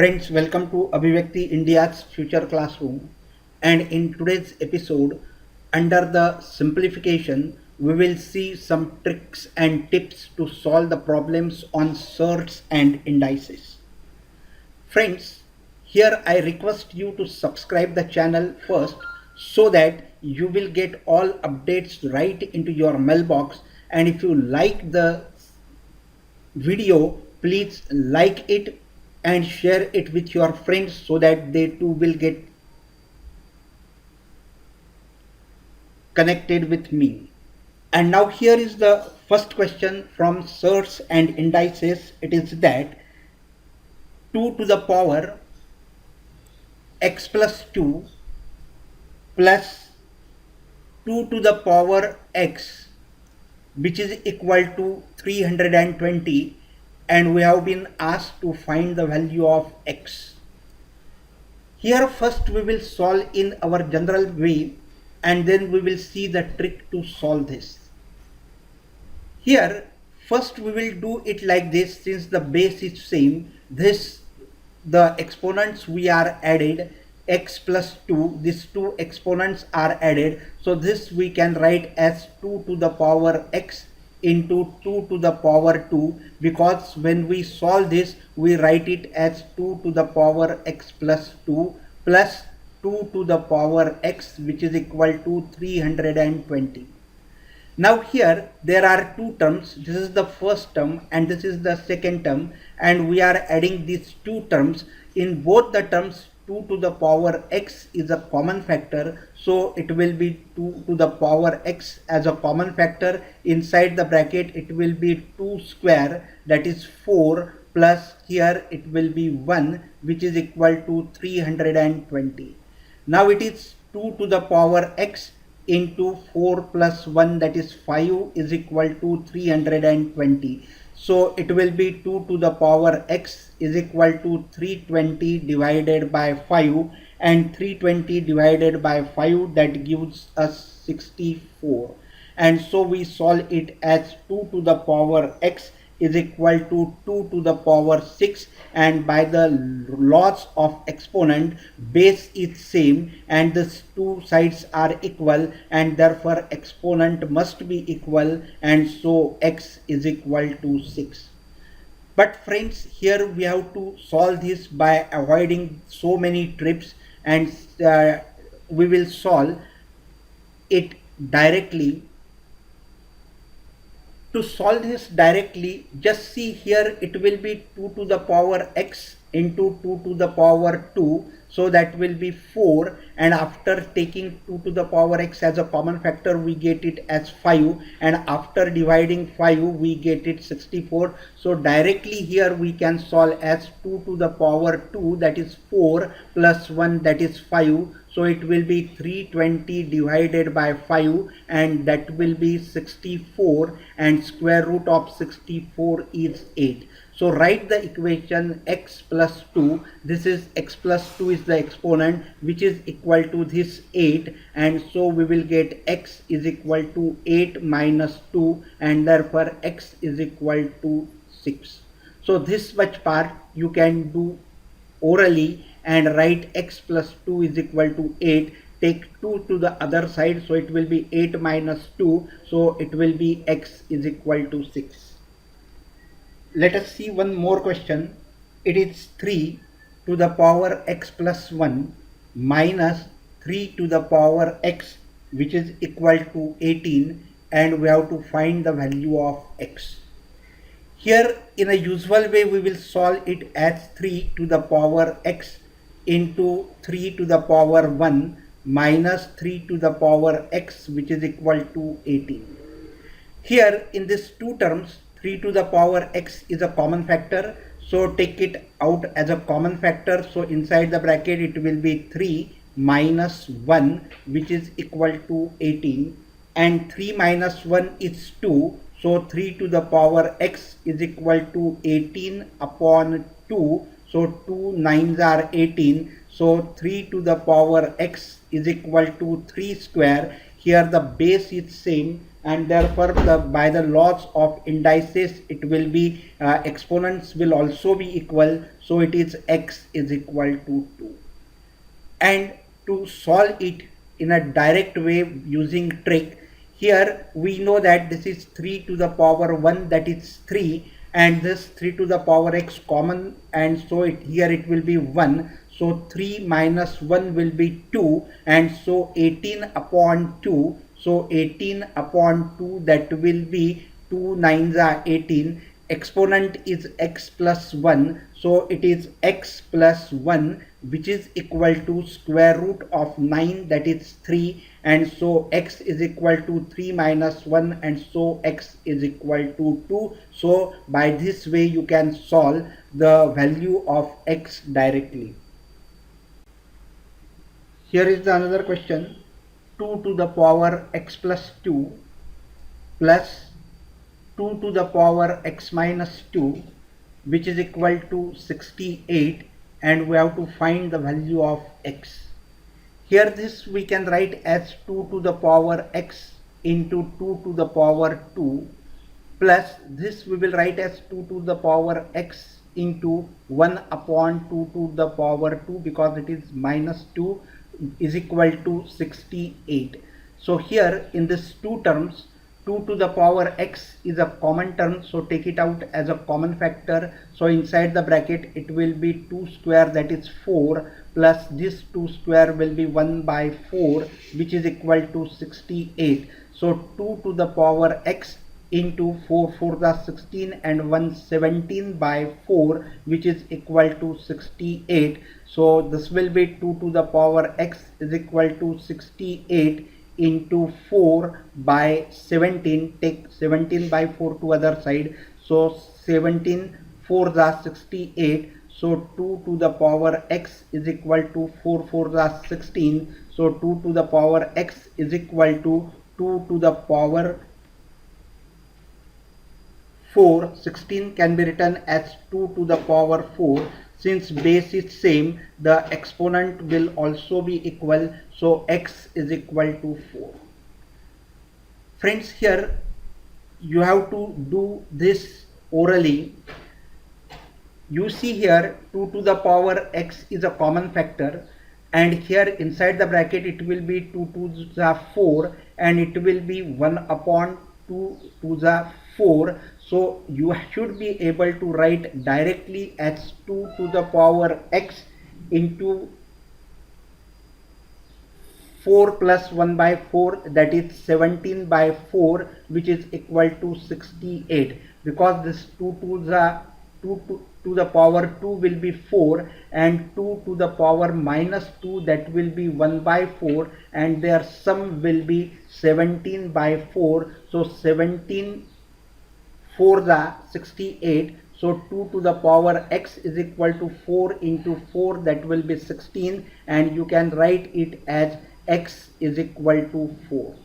Friends, welcome to Abhivyakti India's Future Classroom. And in today's episode, under the simplification, we will see some tricks and tips to solve the problems on surds and indices. Friends, here I request you to subscribe the channel first so that you will get all updates right into your mailbox. And if you like the video, please like it and share it with your friends so that they too will get connected with me. And now here is the first question from surds and indices. It is that 2 to the power x plus 2 plus 2 to the power x, which is equal to 320, and we have been asked to find the value of x. Here first we will solve in our general way and then we will see the trick to solve this. Here first we will do it like this. Since the base is same, the exponents we are added x plus 2, these two exponents are added, so this we can write as 2 to the power x into 2 to the power 2, because when we solve this we write it as 2 to the power x plus 2 plus 2 to the power x, which is equal to 320. Now here there are two terms. This is the first term and this is the second term, and we are adding these two terms. In both the terms 2 to the power x is a common factor, so it will be 2 to the power x as a common factor. Inside the bracket it will be 2 square, that is 4, plus here it will be 1, which is equal to 320. Now it is 2 to the power x into 4 plus 1, that is 5, is equal to 320. So it will be 2 to the power x is equal to 320 divided by 5, and 320 divided by 5, that gives us 64. And so we solve it as 2 to the power x is equal to 2 to the power 6, and by the laws of exponent, base is same and these two sides are equal, and therefore exponent must be equal, and so x is equal to 6. But friends, here we have to solve this by avoiding so many trips, and we will solve it directly. To solve this directly, just see here it will be 2 to the power x into 2 to the power 2, so that will be 4, and after taking 2 to the power x as a common factor we get it as 5, and after dividing 5 we get it 64. So directly here we can solve as 2 to the power 2, that is 4, plus 1, that is 5. So it will be 320 divided by 5, and that will be 64, and square root of 64 is 8. So write the equation x plus 2. This is x plus 2 is the exponent, which is equal to this 8, and so we will get x is equal to 8 minus 2, and therefore x is equal to 6. So this much part you can do orally and write x plus 2 is equal to 8. Take 2 to the other side, so it will be 8 minus 2, so it will be x is equal to 6. Let us see one more question. It is 3 to the power x plus 1 minus 3 to the power x, which is equal to 18, and we have to find the value of x. Here in a usual way we will solve it as 3 to the power x into 3 to the power 1 minus 3 to the power x, which is equal to 18. Here in these two terms 3 to the power x is a common factor, so take it out as a common factor. So inside the bracket it will be 3 minus 1, which is equal to 18, and 3 minus 1 is 2. So 3 to the power x is equal to 18 upon 2. So 2 9s are 18. So 3 to the power x is equal to 3 square. here the base is same, and therefore by the laws of indices it will be exponents will also be equal, so it is x is equal to 2. And to solve it in a direct way using trick, here we know that this is 3 to the power 1, that is 3, and this 3 to the power x common, and so here it will be 1, so 3 minus 1 will be 2, and so 18 upon 2, so 18 upon 2, that will be 2 nines are 18. Exponent is x plus 1, so it is x plus 1, which is equal to square root of 9, that is 3, and so x is equal to 3 minus 1, and so x is equal to 2. So by this way you can solve the value of x directly. Here is the another question. 2 to the power x plus 2 plus 2 to the power x minus 2, which is equal to 68, and we have to find the value of x. Here this we can write as 2 to the power x into 2 to the power 2, plus this we will write as 2 to the power x into 1 upon 2 to the power 2, because it is minus 2, is equal to 68. So here in this two terms, 2 to the power x is a common term, so take it out as a common factor. So inside the bracket it will be 2 square, that is 4, plus this 2 square will be 1 by 4, which is equal to 68. So 2 to the power x into 4 4 the 16, and 1 17 by 4, which is equal to 68. So this will be 2 to the power x is equal to 68 into 4 by 17. Take 17 by 4 to other side, so 17 4 the 68. So 2 to the power x is equal to 4 4 the 16. So 2 to the power x is equal to 2 to the power 4. 16 can be written as 2 to the power 4. Since base is same, the exponent will also be equal, so x is equal to 4. Friends, here you have to do this orally. You see here 2 to the power x is a common factor, and here inside the bracket it will be 2 to the 4, and it will be 1 upon 2 to the 4. So you should be able to write directly as 2 to the power x into 4 plus 1 by 4, that is 17 by 4, which is equal to 68, because this 2 to the power 2 will be 4, and 2 to the power minus 2, that will be 1 by 4, and their sum will be 17 by 4. So 17 4 the 68. So 2 to the power x is equal to 4 into 4, that will be 16, and you can write it as x is equal to 4.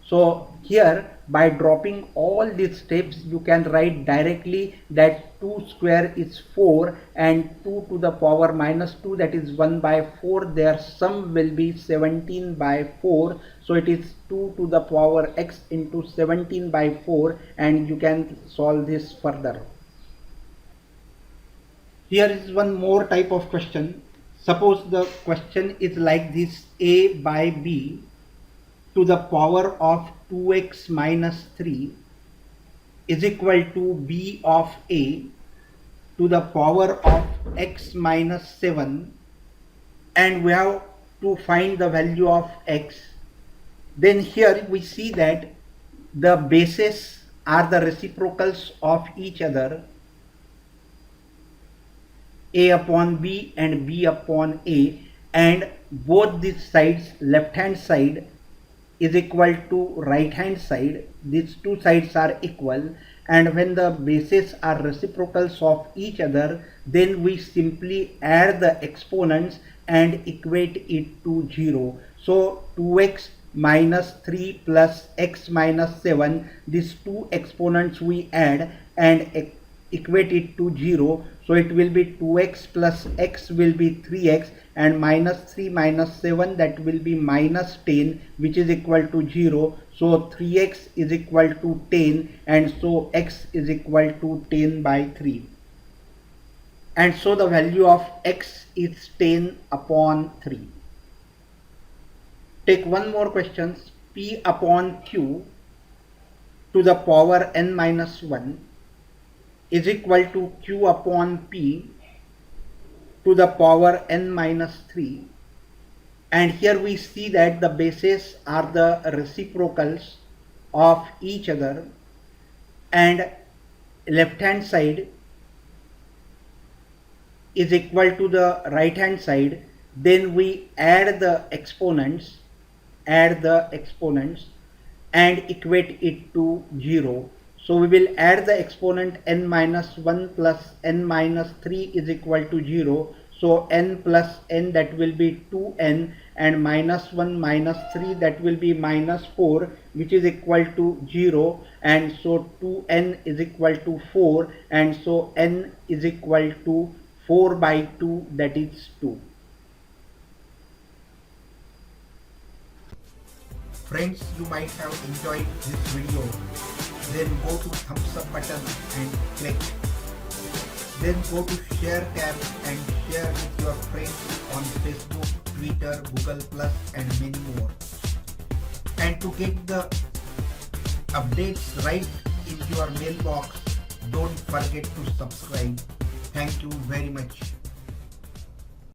So here by dropping all these steps you can write directly that 2 square is 4, and 2 to the power minus 2, that is 1 by 4, their sum will be 17 by 4. So it is 2 to the power x into 17 by 4, and you can solve this further. Here is one more type of question. Suppose the question is like this: a by b to the power of 2x minus 3 is equal to b of a to the power of x minus 7, and we have to find the value of x. Then here we see that the bases are the reciprocals of each other, a upon b and b upon a, and both these sides, left hand side is equal to right hand side. These two sides are equal, and when the bases are reciprocals of each other, then we simply add the exponents and equate it to 0. So 2x minus 3 plus x minus 7, these two exponents we add and equate it to 0. So So it will be 2x plus x will be 3x, and minus 3 minus 7, that will be minus 10, which is equal to 0. So 3x is equal to 10, and so x is equal to 10 by 3. And so the value of x is 10 upon 3. Take one more question. P upon q to the power n minus 1 is equal to q upon p to the power n minus 3. And here we see that the bases are the reciprocals of each other, and left hand side is equal to the right hand side. Then we add the exponents and equate it to 0. So we will add the exponent n minus 1 plus n minus 3 is equal to 0. So n plus n, that will be 2n, and minus 1 minus 3, that will be minus 4, which is equal to 0. And so 2n is equal to 4, and so n is equal to 4 by 2, that is 2. Friends, you might have enjoyed this video. Then go to thumbs up button and click. Then go to share tab and share with your friends on Facebook, Twitter, Google Plus, and many more. And to get the updates right in your mailbox, don't forget to subscribe. Thank you very much.